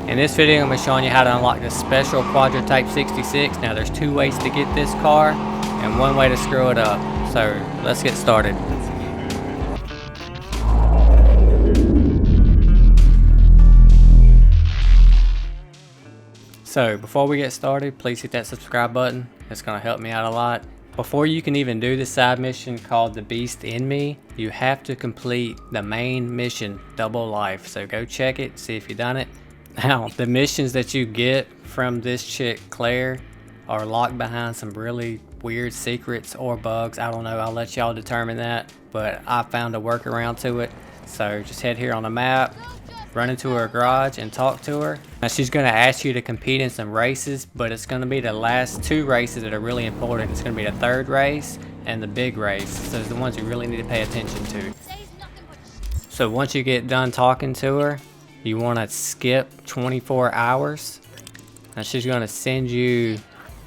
In this video, I'm going to be showing you how to unlock this special QUADRA Type 66. Now, there's two ways to get this car and one way to screw it up. So, let's get started. So, before we get started, please hit that subscribe button. It's going to help me out a lot. Before you can even do the side mission called The Beast in Me, you have to complete the main mission, Double Life. So, go check it, see if you've done it. Now, the missions that you get from this chick, Claire, are locked behind some really weird secrets or bugs. I don't know, I'll let y'all determine that, but I found a workaround to it. So just head here on the map, run into her garage and talk to her. Now she's gonna ask you to compete in some races, but it's gonna be the last two races that are really important. It's gonna be the third race and the big race. So it's the ones you really need to pay attention to. So once you get done talking to her, you want to skip 24 hours and she's going to send you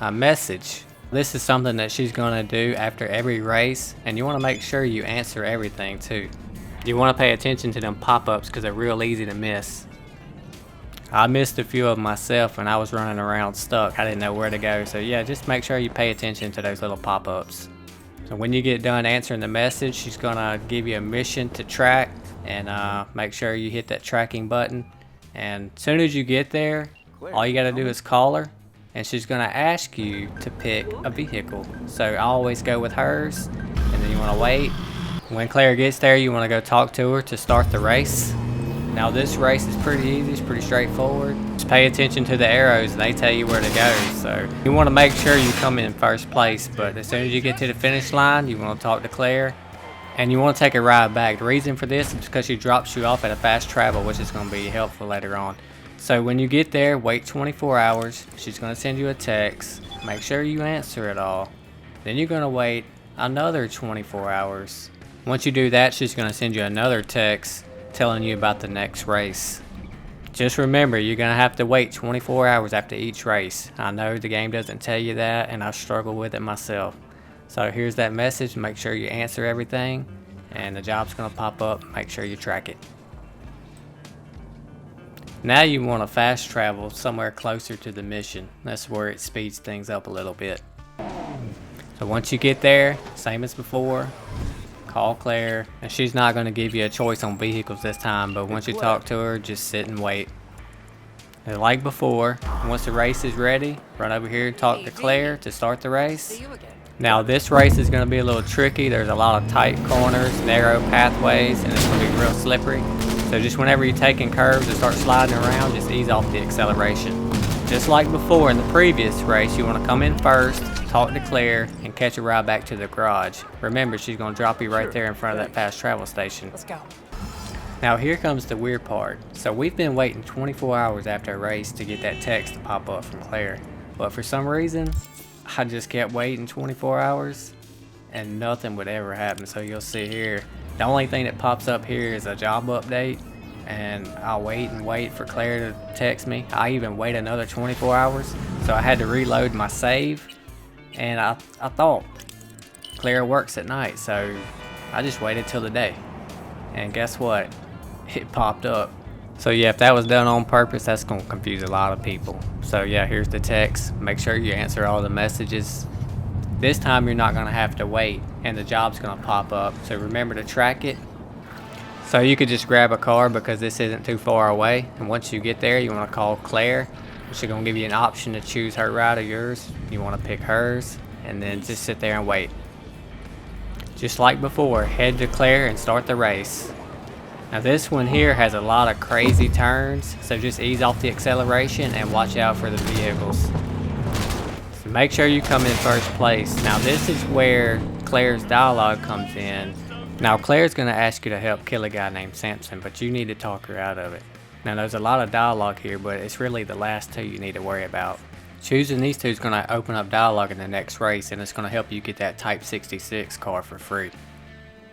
a message. This is something that she's going to do after every race, and you want to make sure you answer everything too. You want to pay attention to them pop-ups because they're real easy to miss. I missed a few of them myself when I was running around stuck. I didn't know where to go. So yeah, just make sure you pay attention to those little pop-ups. So when you get done answering the message, she's going to give you a mission to track. And make sure you hit that tracking button, and as soon as you get there, all you got to do is call her and she's going to ask you to pick a vehicle. So I always go with hers, and then you want to wait. When Claire gets there, you want to go talk to her to start the race. Now this race is pretty easy, it's pretty straightforward. Just pay attention to the arrows and they tell you where to go. So you want to make sure you come in first place, but as soon as you get to the finish line, you want to talk to Claire. And you want to take a ride back. The reason for this is because she drops you off at a fast travel, which is going to be helpful later on. So when you get there, wait 24 hours. She's going to send you a text. Make sure you answer it all. Then you're going to wait another 24 hours. Once you do that, she's going to send you another text telling you about the next race. Just remember, you're going to have to wait 24 hours after each race. I know the game doesn't tell you that, and I struggle with it myself. So here's that message. Make sure you answer everything, and the job's going to pop up. Make sure you track it. Now you want to fast travel somewhere closer to the mission. That's where it speeds things up a little bit. So once you get there, same as before, call Claire, and she's not going to give you a choice on vehicles this time, but once you talk to her, just sit and wait. And like before, once the race is ready, run over here and talk to Claire to start the race. Now this race is going to be a little tricky. There's a lot of tight corners, narrow pathways, and it's going to be real slippery. So just whenever you're taking curves and start sliding around, just ease off the acceleration. Just like before in the previous race, you want to come in first, talk to Claire, and catch a ride back to the garage. Remember, she's going to drop you right there in front of that fast travel station. Let's go. Now here comes the weird part. So we've been waiting 24 hours after a race to get that text to pop up from Claire. But for some reason, I just kept waiting 24 hours and nothing would ever happen. So you'll see here, the only thing that pops up here is a job update, and I'll wait and wait for Claire to text me. I even wait another 24 hours. So I had to reload my save, and I thought Claire works at night, so I just waited till the day. And guess what? It popped up. So yeah, if that was done on purpose, that's going to confuse a lot of people. So yeah, here's the text. Make sure you answer all the messages. This time you're not going to have to wait, and the job's going to pop up. So remember to track it. So you could just grab a car because this isn't too far away. And once you get there, you want to call Claire. She's going to give you an option to choose her ride or yours. You want to pick hers, and then just sit there and wait. Just like before, head to Claire and start the race. Now this one here has a lot of crazy turns, so just ease off the acceleration and watch out for the vehicles. So make sure you come in first place. Now this is where Claire's dialogue comes in. Now Claire's going to ask you to help kill a guy named Samson, but you need to talk her out of it. Now there's a lot of dialogue here, but it's really the last two you need to worry about. Choosing these two is going to open up dialogue in the next race, and it's going to help you get that Type 66 car for free.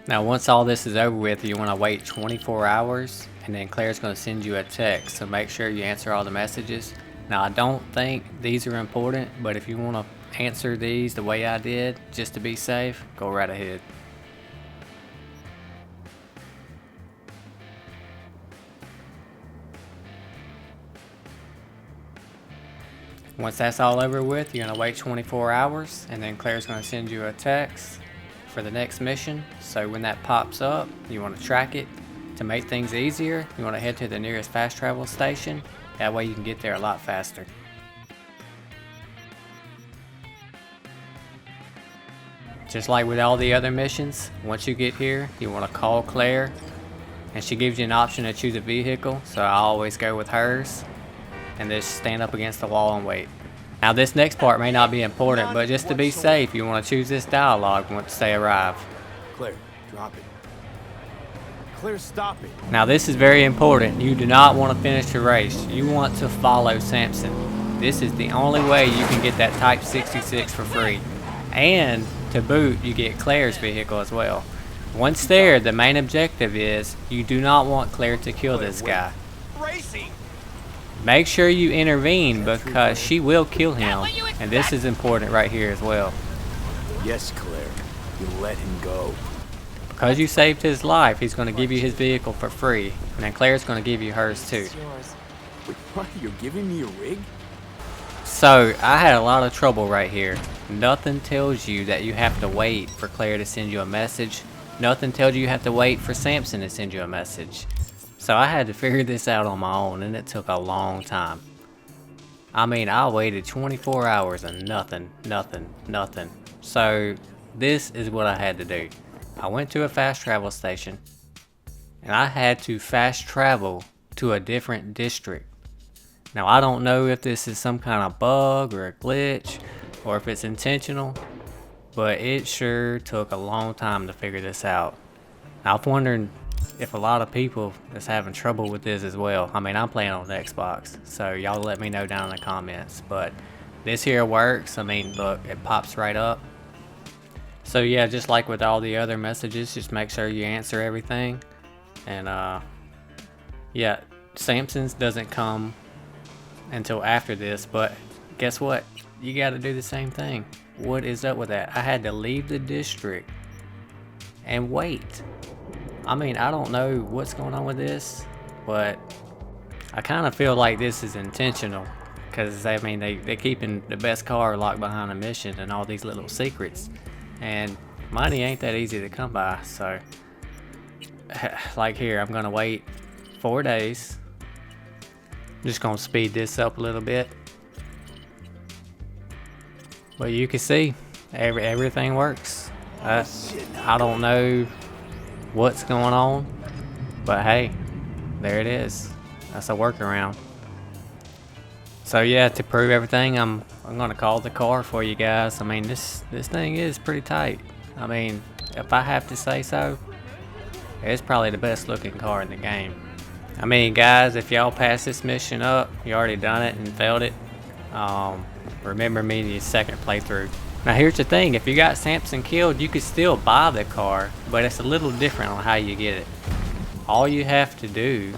Now once all this is over with, you want to wait 24 hours, and then Claire's going to send you a text, so make sure you answer all the messages. Now I don't think these are important, but if you want to answer these the way I did, just to be safe, go right ahead. Once that's all over with, you're gonna wait 24 hours, and then Claire's gonna send you a text for the next mission. So when that pops up, you wanna track it. To make things easier, you wanna head to the nearest fast travel station. That way you can get there a lot faster. Just like with all the other missions, once you get here, you wanna call Claire, and she gives you an option to choose a vehicle, so I always go with hers. And just stand up against the wall and wait. Now this next part may not be important, but just to be safe, you want to choose this dialogue once they arrive. Claire, drop it. Claire, stop it. Now this is very important. You do not want to finish the race. You want to follow Samson. This is the only way you can get that Type 66 for free. And to boot, you get Claire's vehicle as well. Once there, the main objective is you do not want Claire to kill this guy. Racing. Make sure you intervene because she will kill him, and this is important right here as well. Yes, Claire, you let him go. Because you saved his life, he's going to give you his vehicle for free, and then Claire's going to give you hers too. Wait, what? You're giving me a rig? So, I had a lot of trouble right here. Nothing tells you that you have to wait for Claire to send you a message. Nothing tells you have to wait for Samson to send you a message. So I had to figure this out on my own, and it took a long time. I mean, I waited 24 hours and nothing. So this is what I had to do. I went to a fast travel station, and I had to fast travel to a different district. Now I don't know if this is some kind of bug or a glitch, or if it's intentional, but it sure took a long time to figure this out. I was wondering if a lot of people is having trouble with this as well. I mean, I'm playing on Xbox, so y'all let me know down in the comments. But this here works. I mean, look, it pops right up. So yeah, just like with all the other messages, just make sure you answer everything. And yeah, Samson's doesn't come until after this, but guess what? You got to do the same thing. What is up with that? I had to leave the district and wait. I mean, I don't know what's going on with this, but I kind of feel like this is intentional, because I mean they're keeping the best car locked behind a mission and all these little secrets, and money ain't that easy to come by. So like here, I'm gonna wait 4 days. I'm just gonna speed this up a little bit, but you can see everything works. I don't know what's going on, but hey, there it is. That's a workaround. So yeah, to prove everything, I'm gonna call the car for you guys. I mean, this thing is pretty tight. I mean, if I have to say so, it's probably the best looking car in the game. I mean, guys, if y'all pass this mission up, you already done it and failed it, remember me in your second playthrough. Now here's the thing, if you got Samson killed, you could still buy the car, but it's a little different on how you get it. All you have to do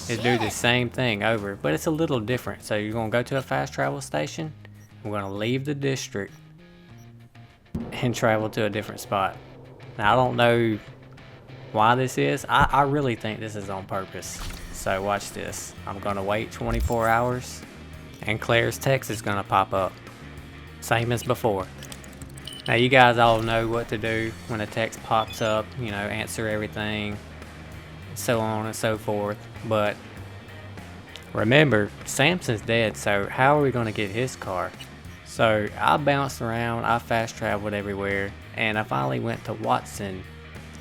is do the same thing over, but it's a little different. So you're gonna go to a fast travel station, we're gonna leave the district and travel to a different spot. Now I don't know why this is. I really think this is on purpose. So watch this. I'm gonna wait 24 hours and Claire's text is gonna pop up. Same as before. Now you guys all know what to do when a text pops up, you know, answer everything, so on and so forth. But remember, Samson's dead, so how are we going to get his car? So I bounced around, I fast traveled everywhere, and I finally went to Watson,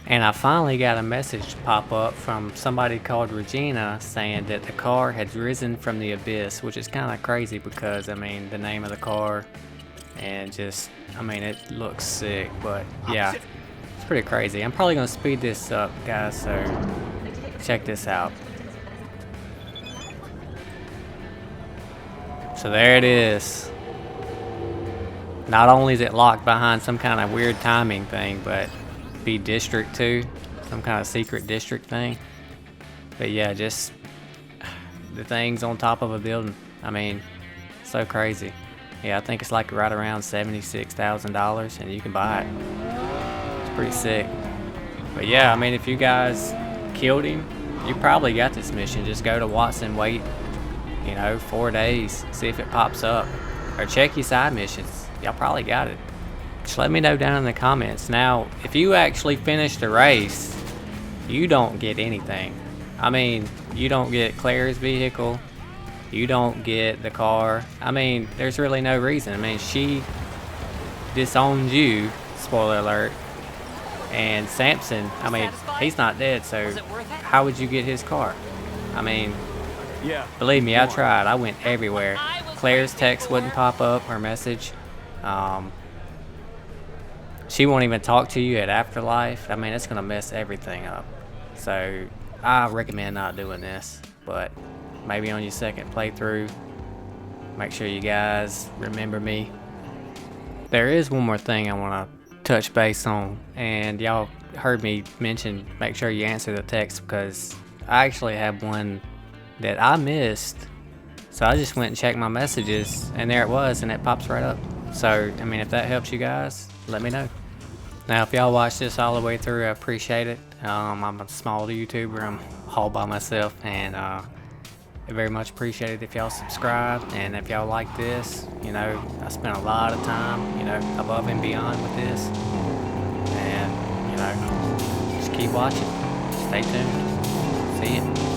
and I finally got a message pop up from somebody called Regina saying that the car had risen from the abyss, which is kind of crazy because, I mean, the name of the car, and just, I mean, it looks sick, but yeah, it's pretty crazy. I'm probably gonna speed this up, guys, so check this out. So there it is. Not only is it locked behind some kind of weird timing thing, but be District 2, some kind of secret district thing. But yeah, just the thing's on top of a building. I mean, so crazy. Yeah, I think it's like right around $76,000 and you can buy it. It's pretty sick. But yeah, I mean, if you guys killed him, you probably got this mission. Just go to Watson, wait, you know, 4 days, see if it pops up. or check your side missions. Y'all probably got it. Just let me know down in the comments. Now, if you actually finish the race, you don't get anything. I mean, you don't get Claire's vehicle. You don't get the car. I mean, there's really no reason. I mean, she disowned you, spoiler alert. And Samson, I mean, he's not dead, so how would you get his car? I mean, Yeah. believe me, I tried. I went everywhere. Claire's text wouldn't pop up, her message. She won't even talk to you at Afterlife. I mean, it's gonna mess everything up. So I recommend not doing this, but maybe on your second playthrough, make sure you guys remember me. There is one more thing I want to touch base on, and y'all heard me mention make sure you answer the text, because I actually have one that I missed. So I just went and checked my messages, and there it was, and it pops right up. So I mean, if that helps you guys, let me know. Now, if y'all watch this all the way through, I appreciate it. I'm a small YouTuber. I'm all by myself, and very much appreciated if y'all subscribe, and if y'all like this, you know, I spent a lot of time, you know, above and beyond with this, and you know, just keep watching, stay tuned, see ya.